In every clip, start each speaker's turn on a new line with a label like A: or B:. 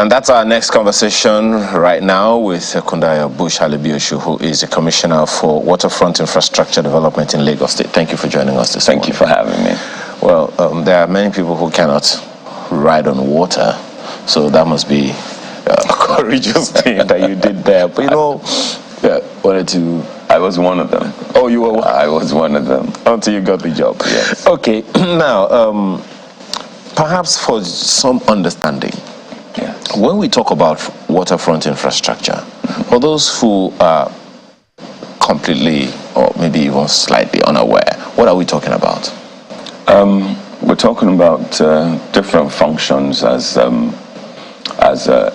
A: And that's our next conversation right now with Kundaya Bush-Alibioshu, who is the Commissioner for Waterfront Infrastructure Development in Lagos State. Thank you for joining us this morning.
B: Thank you for having me.
A: Well, there are many people who cannot ride on water, so that must be a courageous thing that you did there. But
B: I was one of them.
A: Oh, you were one?
B: I was one of them.
A: Until you got the job.
B: Yes.
A: Okay, now, perhaps for some understanding,
B: yes,
A: when we talk about waterfront infrastructure, for those who are completely or maybe even slightly unaware, what are we talking about?
B: We're talking about different functions as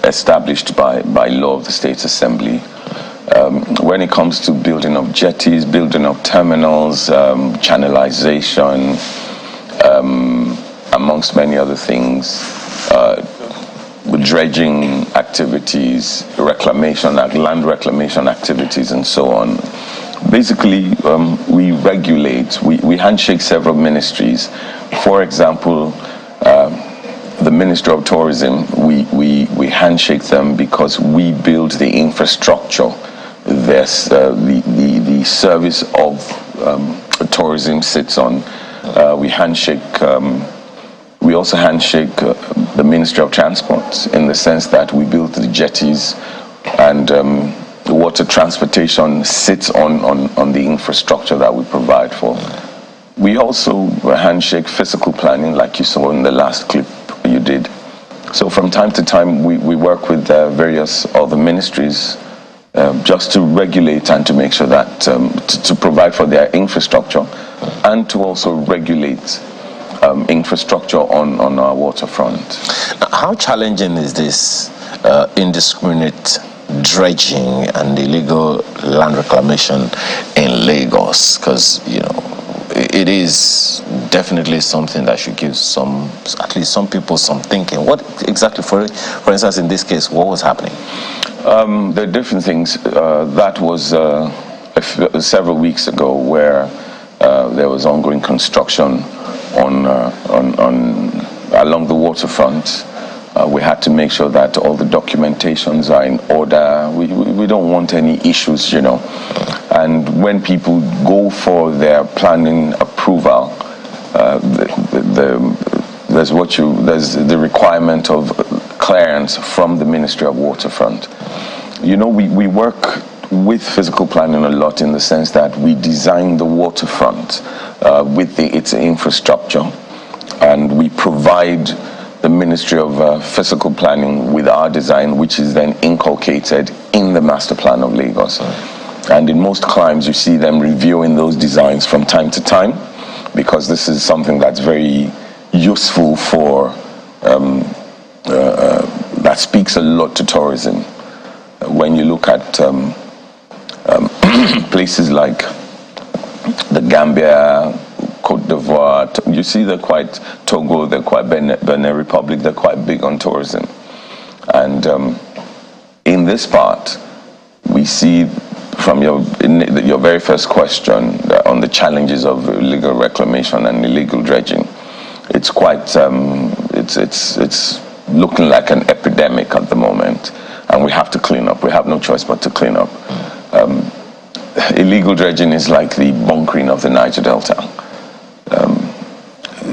B: established by law of the State Assembly. When it comes to building of jetties, building of terminals, channelization, amongst many other things, dredging activities, land reclamation activities, and so on. Basically, we regulate, we handshake several ministries. For example, the Ministry of Tourism, we handshake them because we build the infrastructure. There's the service of tourism sits on. We also handshake the Ministry of Transport in the sense that we build the jetties, and the water transportation sits on the infrastructure that we provide for. We also handshake physical planning, like you saw in the last clip you did. So from time to time, we work with various other ministries just to regulate and to make sure that, to provide for their infrastructure and to also regulate infrastructure on our waterfront.
A: How challenging is this indiscriminate dredging and illegal land reclamation in Lagos? Because, it is definitely something that should give at least some people some thinking. What exactly, for instance, in this case, what was happening?
B: There are different things. That was several weeks ago, where there was ongoing construction along the waterfront. We had to make sure that all the documentations are in order. We don't want any issues, And when people go for their planning approval, there's the requirement of clearance from the Ministry of Waterfront. We work with physical planning a lot, in the sense that we design the waterfront with its infrastructure, and we provide the Ministry of Physical Planning with our design, which is then inculcated in the master plan of Lagos. And in most climes, you see them reviewing those designs from time to time, because this is something that's very useful for, that speaks a lot to tourism. When you look at places like the Gambia, Cote d'Ivoire, you see they're quite, Togo, they're quite, Benin Republic, they're quite big on tourism. And in this part, we see, from your very first question on the challenges of illegal reclamation and illegal dredging, it's quite, it's looking like an epidemic at the moment, and we have to clean up. We have no choice but to clean up. Illegal dredging is like the bunkering of the Niger Delta.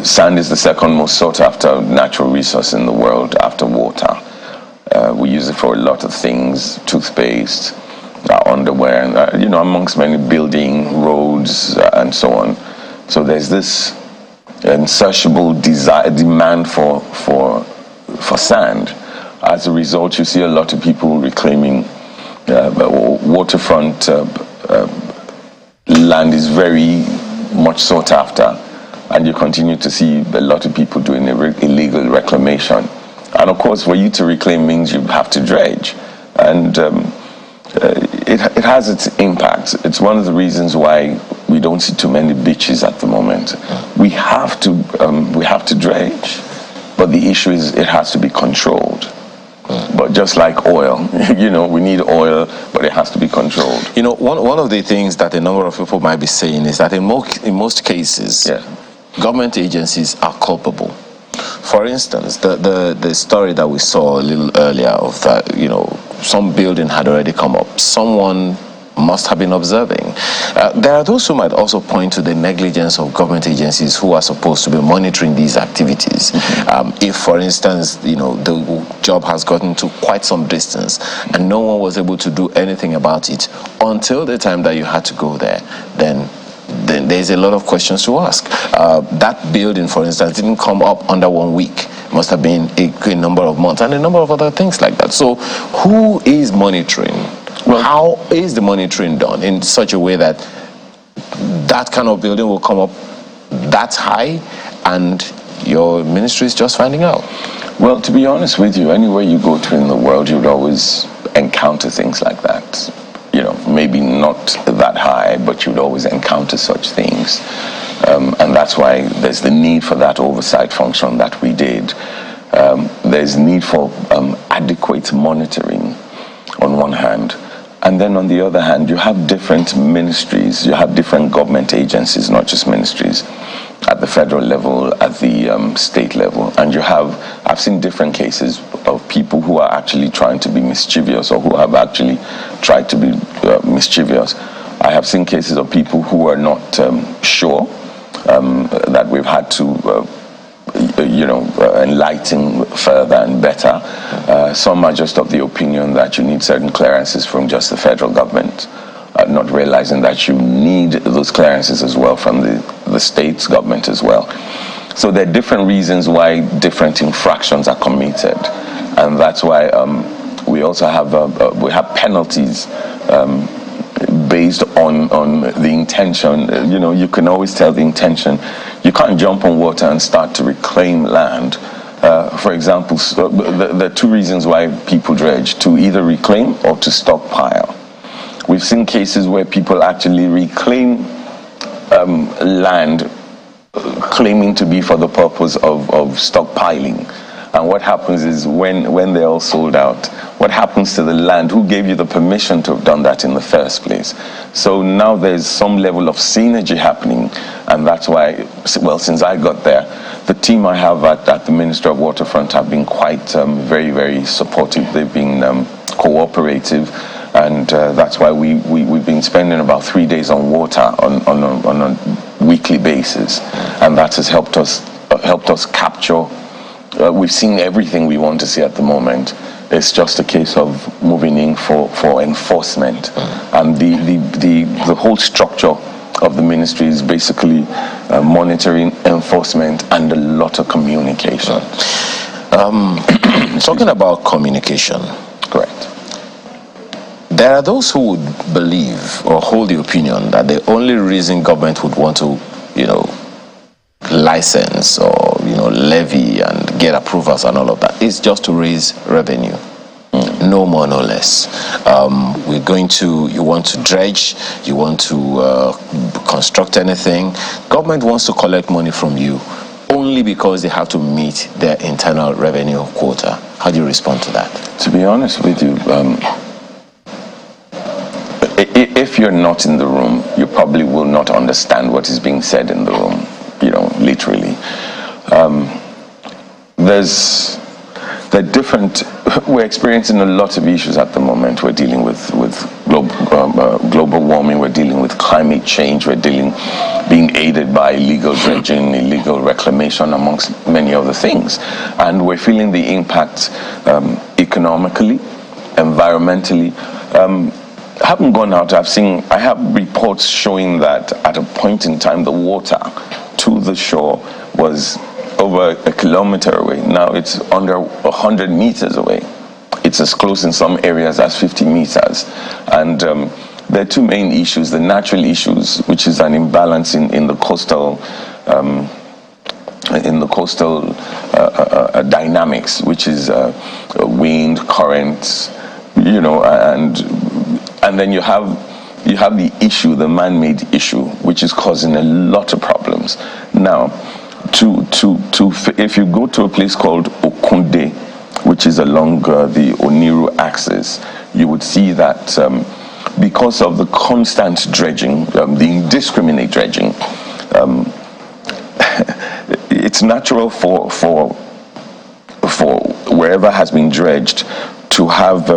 B: Sand is the second most sought after natural resource in the world after water. We use it for a lot of things: toothpaste, underwear, amongst many, building, roads, and so on. So there's this insatiable demand for sand. As a result, you see a lot of people reclaiming waterfront land is very much sought after, and you continue to see a lot of people doing illegal reclamation. And of course, for you to reclaim means you have to dredge, and it has its impacts. It's one of the reasons why we don't see too many beaches at the moment. We have to dredge, but the issue is it has to be controlled. But just like oil, we need oil, but it has to be controlled.
A: One of the things that a number of people might be saying is that in most cases, government agencies are culpable. For instance, the story that we saw a little earlier of that, some building had already come up. Someone must have been observing. There are those who might also point to the negligence of government agencies who are supposed to be monitoring these activities. If, for instance, the job has gotten to quite some distance and no one was able to do anything about it until the time that you had to go there, then there's a lot of questions to ask. That building, for instance, didn't come up under 1 week. Must have been a number of months and a number of other things like that. So who is monitoring? Well, how is the monitoring done in such a way that that kind of building will come up that high and your ministry is just finding out?
B: Well, to be honest with you, anywhere you go to in the world, you'd always encounter things like that. Maybe not that high, but you'd always encounter such things. And that's why there's the need for that oversight function that we did. There's need for adequate monitoring on one hand. And then on the other hand, you have different ministries, you have different government agencies, not just ministries, at the federal level, at the state level. And I've seen different cases of people who are actually trying to be mischievous or who have actually tried to be mischievous. I have seen cases of people who are not sure that we've had to enlighten further and better. Some are just of the opinion that you need certain clearances from just the federal government, not realizing that you need those clearances as well from the state's government as well. So there are different reasons why different infractions are committed, and that's why we also have we have penalties based on the intention. You can always tell the intention. You can't jump on water and start to reclaim land. For example, there are two reasons why people dredge: to either reclaim or to stockpile. We've seen cases where people actually reclaim land claiming to be for the purpose of stockpiling. And what happens is when they're all sold out, what happens to the land? Who gave you the permission to have done that in the first place? So now there's some level of synergy happening, and that's why, well, since I got there, the team I have at the Ministry of Waterfront have been quite very, very supportive. They've been cooperative, and that's why we've been spending about 3 days on water on a weekly basis, and that has helped us capture. We've seen everything we want to see at the moment. It's just a case of moving in for enforcement, and the whole structure of the ministry is basically monitoring, enforcement, and a lot of communication.
A: Talking about communication,
B: correct.
A: There are those who would believe or hold the opinion that the only reason government would want to, license or levy and get approvals and all of that is just to raise revenue. No more, no less. You want to dredge, you want to construct anything. Government wants to collect money from you only because they have to meet their internal revenue quota. How do you respond to that?
B: To be honest with you, if you're not in the room, you probably will not understand what is being said in the room, literally. We're experiencing a lot of issues at the moment. We're dealing with global warming, we're dealing with climate change, being aided by illegal dredging, illegal reclamation, amongst many other things. And we're feeling the impact economically, environmentally. I haven't gone out. I have reports showing that at a point in time, the water to the shore was over 1 kilometer away. Now it's under 100 meters away. It's as close in some areas as 50 meters. And there are two main issues: the natural issues, which is an imbalance in the coastal dynamics, which is wind, currents, and then you have the issue, the man-made issue, which is causing a lot of problems. Now, if you go to a place called Okunde, which is along the Oniru axis, you would see that because of the constant dredging, the indiscriminate dredging, it's natural for for wherever has been dredged to have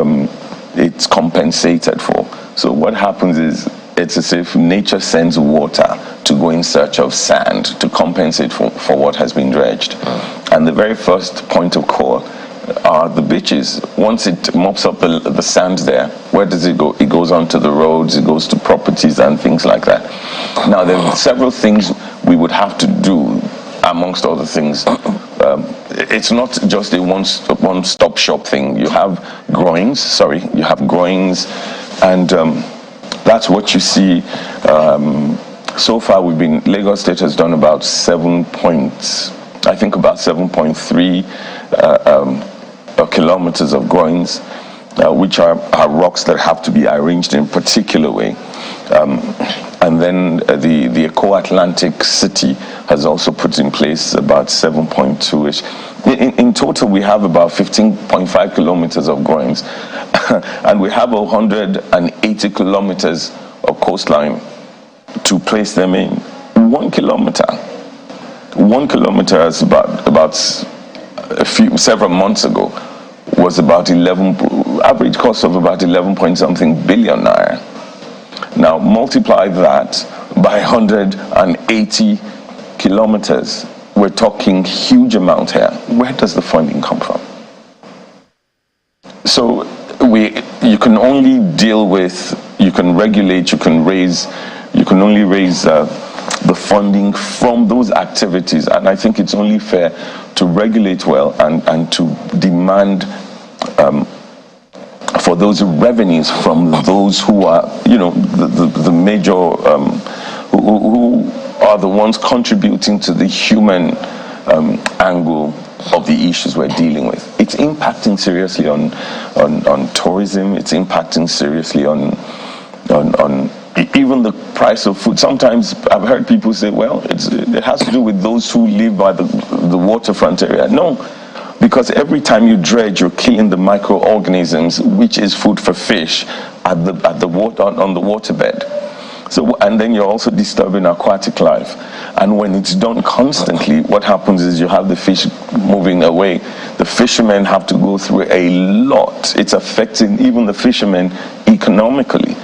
B: it's compensated for. So what happens is, it's as if nature sends water to go in search of sand to compensate for what has been dredged. And the very first point of call are the beaches. Once it mops up the sand there, where does it go? It goes onto the roads, it goes to properties and things like that. Now, there are several things we would have to do, amongst other things. It's not just a one-stop shop thing. You have groynes, and that's what you see. So far, Lagos State has done about 7.3 kilometers of groynes, which are rocks that have to be arranged in a particular way. And then the Eco-Atlantic City has also put in place about 7.2-ish. In total, we have about 15.5 kilometers of groynes, and we have 180 kilometers of coastline to place them in. 1 kilometer. 1 kilometer is about several months ago was about average cost of about 11 point something billion naira. Now multiply that by 180 kilometers. We're talking huge amount here. Where does the funding come from? So you can only you can regulate, you can only raise the funding from those activities, and I think it's only fair to regulate well and to demand for those revenues from those who are, the major, who are the ones contributing to the human angle of the issues we're dealing with. It's impacting seriously on tourism. It's impacting seriously on even the price of food. Sometimes I've heard people say, well, it has to do with those who live by the waterfront area. No, because every time you dredge, you're killing the microorganisms, which is food for fish on the waterbed. So, and then you're also disturbing aquatic life. And when it's done constantly, what happens is you have the fish moving away. The fishermen have to go through a lot. It's affecting even the fishermen economically.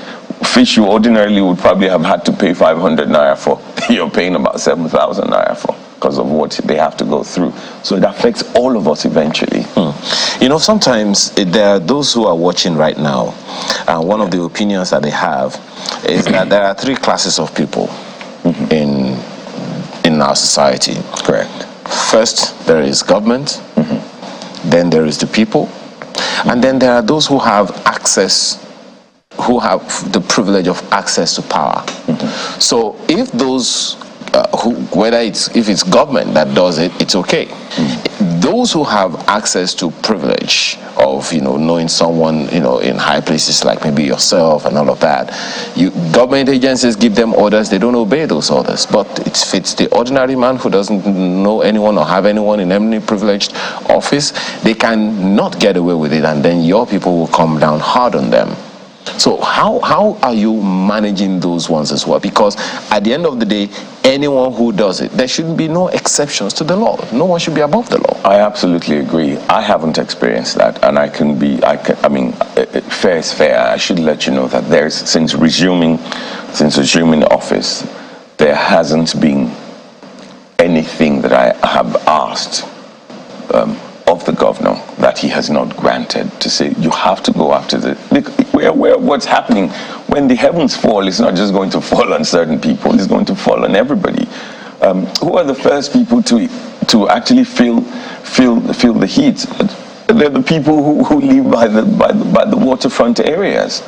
B: Fish you ordinarily would probably have had to pay 500 naira for, you're paying about 7,000 naira for, because of what they have to go through. So it affects all of us eventually.
A: Sometimes there are those who are watching right now, and one of the opinions that they have is that there are three classes of people in our society.
B: Correct.
A: First, there is government, then there is the people, and then there are those who have the privilege of access to power. So if those if it's government that does it, it's okay. Those who have access to privilege of knowing someone in high places like maybe yourself and all of that, government agencies give them orders, they don't obey those orders. But if it's the ordinary man who doesn't know anyone or have anyone in any privileged office, they can not get away with it, and then your people will come down hard on them. So how are you managing those ones as well? Because at the end of the day, anyone who does it, there should be no exceptions to the law. No one should be above the law.
B: I absolutely agree. I haven't experienced that, and fair is fair. I should let you know that since resuming office, there hasn't been anything that I have asked of the governor that he has not granted, to say you have to go after what's happening when the heavens fall. It's not just going to fall on certain people, it's going to fall on everybody. Who are the first people to actually feel the heat? They're the people who live by the waterfront areas.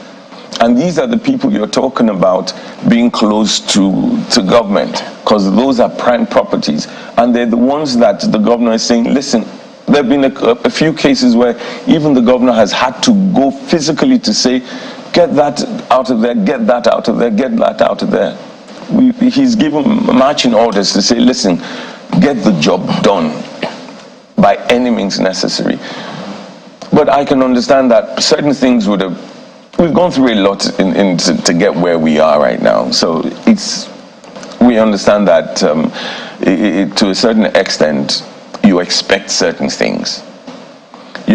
B: And these are the people you're talking about being close to government, because those are prime properties, and they're the ones that the governor is saying, listen. There have been a few cases where even the governor has had to go physically to say, get that out of there, get that out of there, get that out of there. He's given marching orders to say, listen, get the job done by any means necessary. But I can understand that certain things we've gone through a lot to get where we are right now. So we understand that to a certain extent, you expect certain things.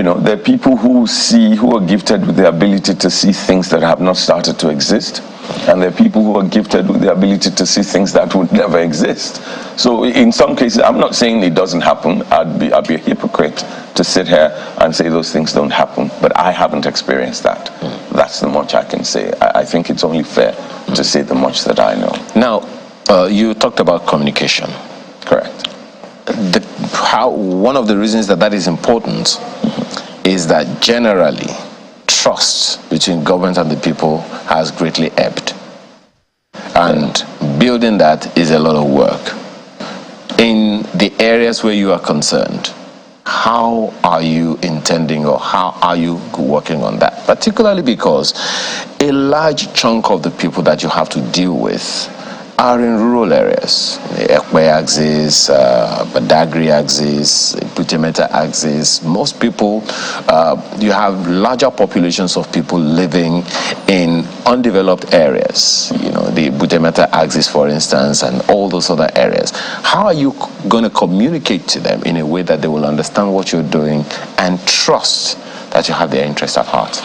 B: there are people who are gifted with the ability to see things that have not started to exist. And there are people who are gifted with the ability to see things that would never exist. So in some cases, I'm not saying it doesn't happen. I'd be a hypocrite to sit here and say those things don't happen. But I haven't experienced that. That's the much I can say. I think it's only fair to say the much that I know.
A: Now, you talked about communication.
B: Correct.
A: One of the reasons that is important is that generally trust between government and the people has greatly ebbed, and building that is a lot of work. In the areas where you are concerned, how are you intending, or how are you working on that? Particularly because a large chunk of the people that you have to deal with are in rural areas. The Ekwe axis, Badagry axis, Butemeta axis. Most people, you have larger populations of people living in undeveloped areas. The Butemeta axis, for instance, and all those other areas. How are you going to communicate to them in a way that they will understand what you're doing and trust that you have their interest at heart?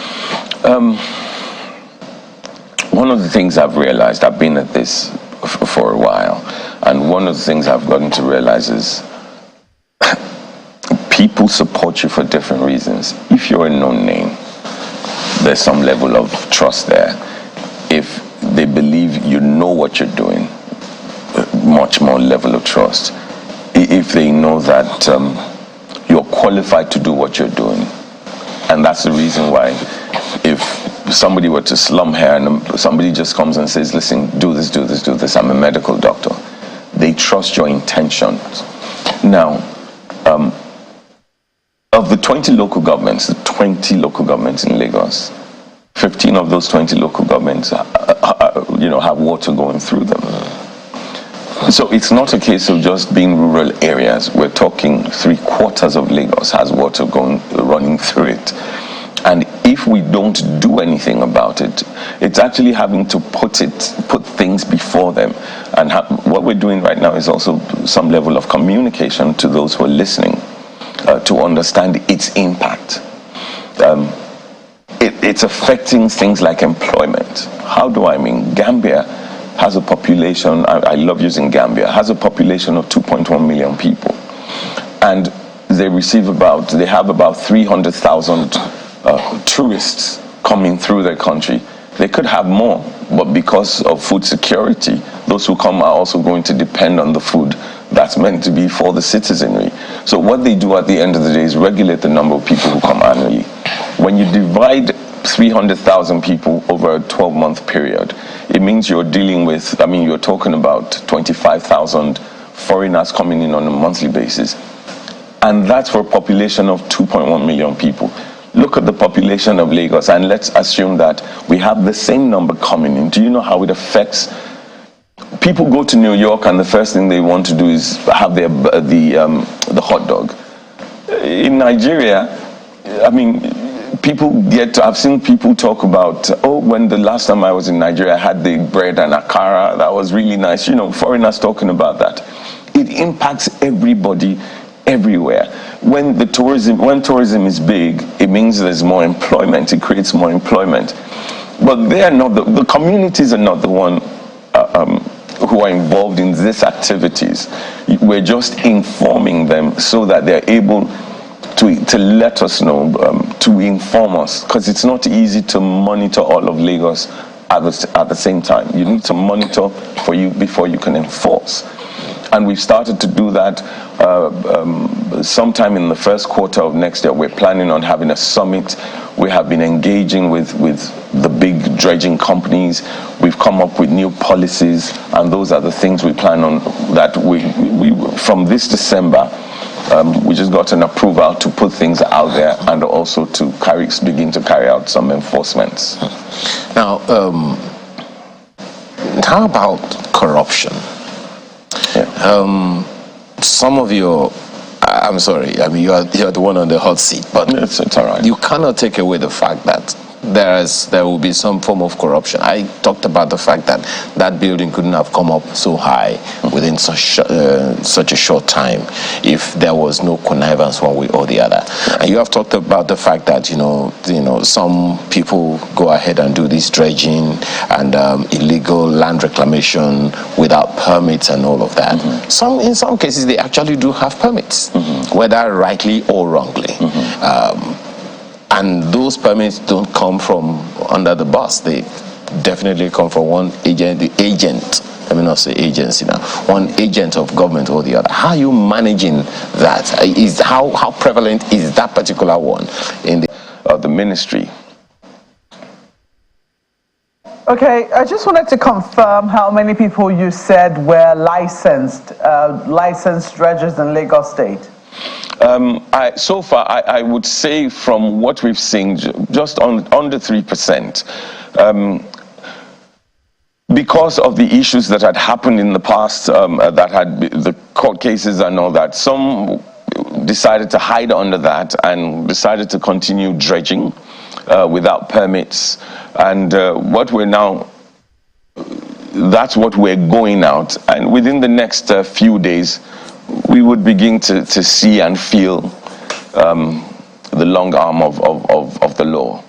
B: One of the things I've realized, I've been at this for a while, and one of the things I've gotten to realize is people support you for different reasons. If you're a known name, there's some level of trust there. If they believe you know what you're doing, much more level of trust. If they know that you're qualified to do what you're doing, and that's the reason why if somebody were to slum here and somebody just comes and says, listen, do this, I'm a medical doctor, they trust your intentions. Now, of the 20 local governments in Lagos, 15 of those 20 local governments have water going through them. So it's not a case of just being rural areas. We're talking 3/4 of Lagos has water running through it. And if we don't do anything about it, it's actually having to put things before them. And what we're doing right now is also some level of communication to those who are listening to understand its impact. It's affecting things like employment. How do I mean? Gambia has a population, I love using Gambia, has a population of 2.1 million people. And they have about 300,000 tourists coming through their country. They could have more, but because of food security, those who come are also going to depend on the food that's meant to be for the citizenry. So what they do at the end of the day is regulate the number of people who come annually. When you divide 300,000 people over a 12-month period, it means you're dealing with, you're talking about 25,000 foreigners coming in on a monthly basis. And that's for a population of 2.1 million people. Look at the population of Lagos, and let's assume that we have the same number coming in. Do you know how it affects? People go to New York, and the first thing they want to do is have the hot dog. In Nigeria, I've seen people talk about, when the last time I was in Nigeria, I had the bread and akara. That was really nice. Foreigners talking about that. It impacts everybody everywhere. When tourism is big, it means there's more employment. It creates more employment. But they are not the communities are not the one who are involved in these activities. We're just informing them so that they're able to let us know, to inform us, because it's not easy to monitor all of Lagos at the same time. You need to monitor before you can enforce. And we've started to do that sometime in the first quarter of next year. We're planning on having a summit. We have been engaging with the big dredging companies. We've come up with new policies, and those are the things we plan on, that we from this December, we just got an approval to put things out there, and also to begin to carry out some enforcements.
A: Now, how about corruption?
B: Yeah.
A: Some of your, I'm sorry, you're the one on the hot seat, but
B: it's all right.
A: You cannot take away the fact that there will be some form of corruption. I talked about the fact that that building couldn't have come up so high within such a short time if there was no connivance one way or the other. And you have talked about the fact that some people go ahead and do this dredging and illegal land reclamation without permits and all of that. In some cases they actually do have permits, whether rightly or wrongly. And those permits don't come from under the bus. They definitely come from one agent, the agent. Let me not say agency now. One agent of government or the other. How are you managing that? How prevalent is that particular one in the ministry?
C: Okay, I just wanted to confirm how many people you said were licensed dredgers in Lagos State.
B: So far, I would say from what we've seen, just under 3%. Because of the issues that had happened in the past, that had the court cases and all that, some decided to hide under that and decided to continue dredging without permits. And that's what we're going out. And within the next few days, we would begin to see and feel the long arm of the law.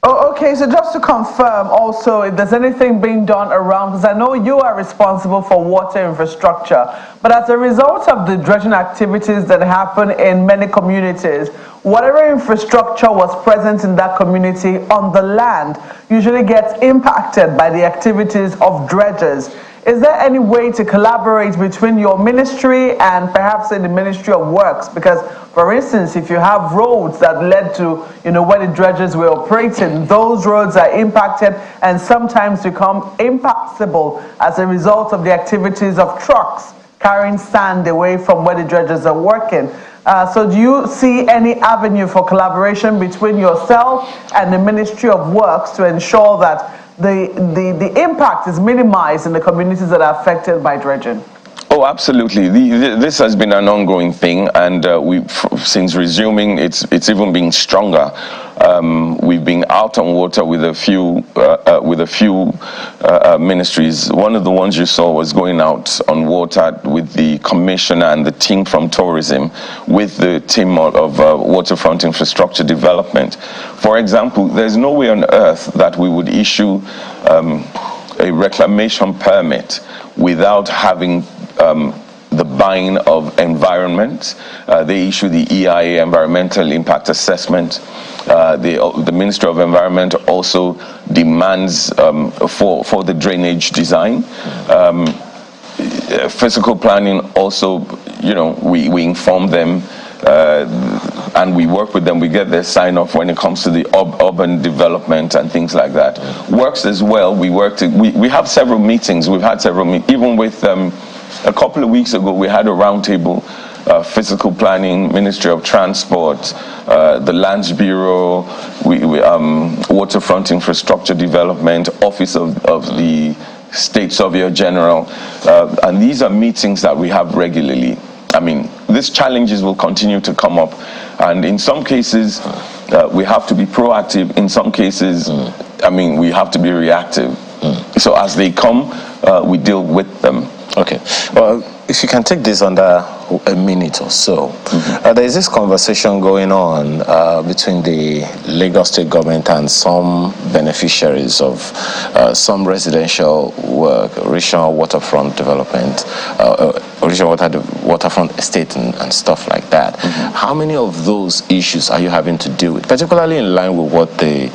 C: Oh, okay, so just to confirm also, if there's anything being done around, because I know you are responsible for water infrastructure, but as a result of the dredging activities that happen in many communities, whatever infrastructure was present in that community on the land usually gets impacted by the activities of dredgers. Is there any way to collaborate between your ministry and perhaps in the Ministry of Works? Because, for instance, if you have roads that led to, where the dredgers were operating, those roads are impacted and sometimes become impassable as a result of the activities of trucks carrying sand away from where the dredgers are working. So do you see any avenue for collaboration between yourself and the Ministry of Works to ensure that the impact is minimized in the communities that are affected by dredging?
B: Oh, absolutely. This has been an ongoing thing, and since resuming, it's even being stronger. We've been out on water with a few ministries. One of the ones you saw was going out on water with the commissioner and the team from tourism, with the team of Waterfront infrastructure development. For example, there's no way on earth that we would issue a reclamation permit without having the buying of environment. They issue the EIA, Environmental Impact Assessment. The Ministry of Environment also demands for the drainage design. Physical planning also, we inform them and we work with them. We get their sign off when it comes to the urban development and things like that. Works as well. We have several meetings. We've had several even with a couple of weeks ago, we had a roundtable, physical planning, Ministry of Transport, the Lands Bureau, Waterfront Infrastructure Development, Office of the State Surveyor General, and these are meetings that we have regularly. I mean, these challenges will continue to come up, and in some cases, we have to be proactive. In some cases, we have to be reactive. So as they come, we deal with them.
A: Okay. Well, if you can take this under a minute or so, there is this conversation going on between the Lagos State government and some beneficiaries of some residential work, regional waterfront development, regional waterfront estate and stuff like that. How many of those issues are you having to deal with, particularly in line with what the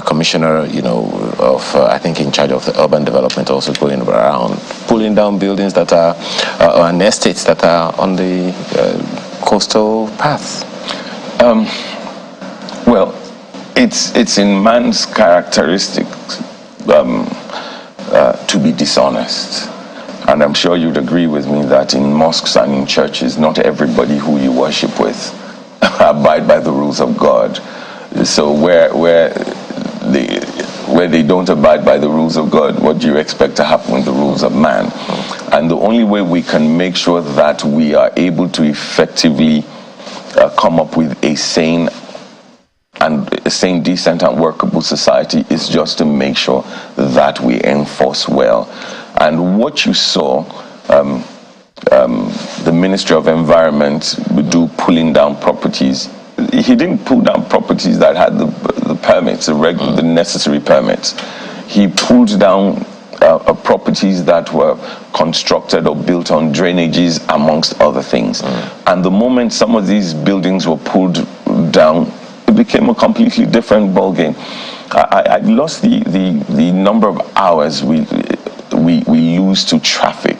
A: commissioner, I think in charge of the urban development also going around, pulling down buildings that are and estates that are on the coastal path?
B: Well, it's in man's characteristics to be dishonest. And I'm sure you'd agree with me that in mosques and in churches, not everybody who you worship with abide by the rules of God. So where they don't abide by the rules of God, what do you expect to happen with the rules of man? And the only way we can make sure that we are able to effectively come up with a sane and a sane, decent, and workable society is just to make sure that we enforce well. And what you saw, the Ministry of Environment do pulling down properties. He didn't pull down properties that had the permits, the necessary permits. He pulled down properties that were constructed or built on drainages, amongst other things. And the moment some of these buildings were pulled down, it became a completely different ballgame. I lost the number of hours we lose to traffic.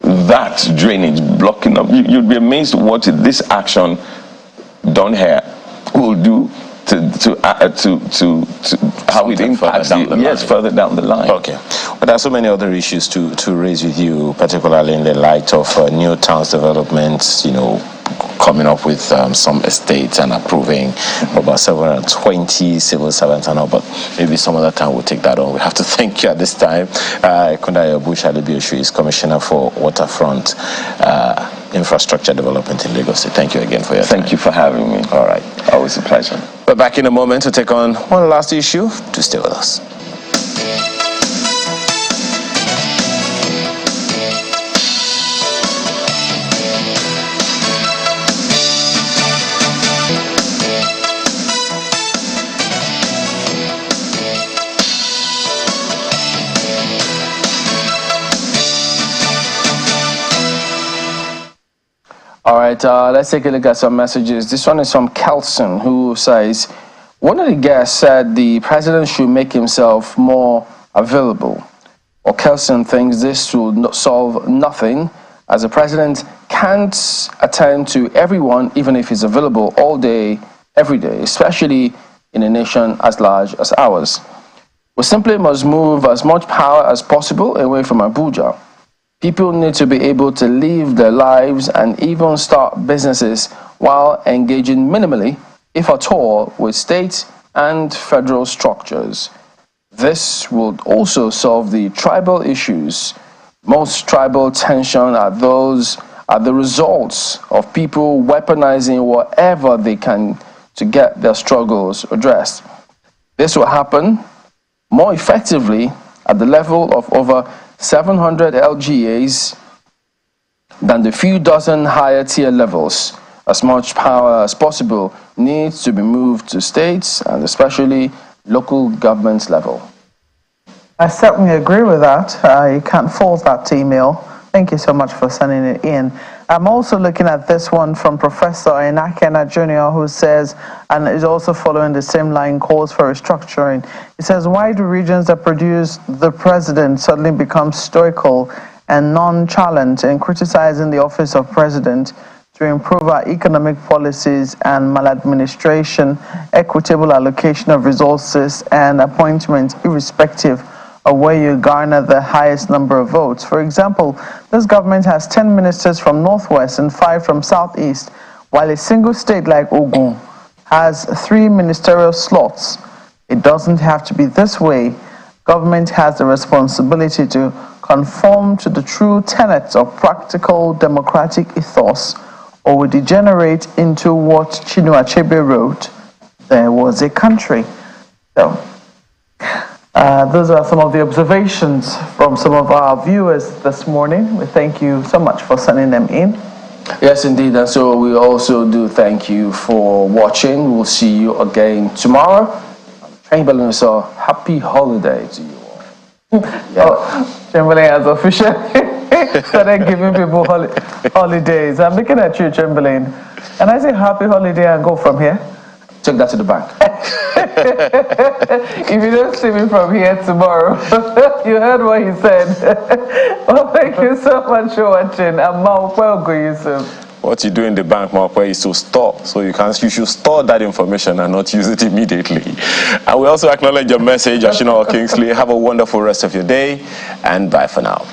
B: That drainage blocking up, you'd be amazed what this action done here will do to how it impacts further down the line.
A: Okay, but there are so many other issues to raise with you, particularly in the light of new towns developments, coming up with some estates and approving about 720 civil servants and all, but maybe some other time we'll take that on. We have to thank you at this time. Kunda Alibioshu is Commissioner for Waterfront Infrastructure Development in Lagos. Thank you again for your time.
B: Thank you for having me.
A: All right.
B: Always a pleasure.
A: We're back in a moment to take on one last issue. To stay with us.
D: All right, let's take a look at some messages. This one is from Kelson, who says, one of the guests said the president should make himself more available. Well, Kelson thinks this will solve nothing, as the president can't attend to everyone, even if he's available all day, every day, especially in a nation as large as ours. We simply must move as much power as possible away from Abuja. People need to be able to live their lives and even start businesses while engaging minimally, if at all, with state and federal structures. This would also solve the tribal issues. Most tribal tension are the results of people weaponizing whatever they can to get their struggles addressed. This will happen more effectively at the level of over 700 LGAs than the few dozen higher tier levels. As much power as possible needs to be moved to states and especially local government level.
C: I certainly agree with that. You can't fault that email. Thank you so much for sending it in. I'm also looking at this one from Professor Enakena Jr., who says, and is also following the same line, calls for restructuring. He says, why do regions that produce the president suddenly become stoical and nonchalant in criticizing the office of president to improve our economic policies and maladministration, equitable allocation of resources, and appointment irrespective of where you garner the highest number of votes? For example, this government has 10 ministers from Northwest and 5 from Southeast, while a single state like Ogun has 3 ministerial slots. It doesn't have to be this way. Government has the responsibility to conform to the true tenets of practical democratic ethos, or we degenerate into what Chinua Achebe wrote, there was a country. So, those are some of the observations from some of our viewers this morning. We thank you so much for sending them in.
D: Yes, indeed. And so we also do thank you for watching. We'll see you again tomorrow. Chamberlain, so happy holiday to you all.
C: Oh, Chamberlain has officially started giving people holidays. I'm looking at you, Chamberlain. And I say happy holiday and go from here.
D: Take that to the bank.
C: If you don't see me from here tomorrow, you heard what he said. Well, thank you so much for watching. I'm Maupwe Yusuf.
A: What you do in the bank, Maupwe, is to store. So you should store that information and not use it immediately. And we also acknowledge your message, Ashina Kingsley. Have a wonderful rest of your day, and bye for now.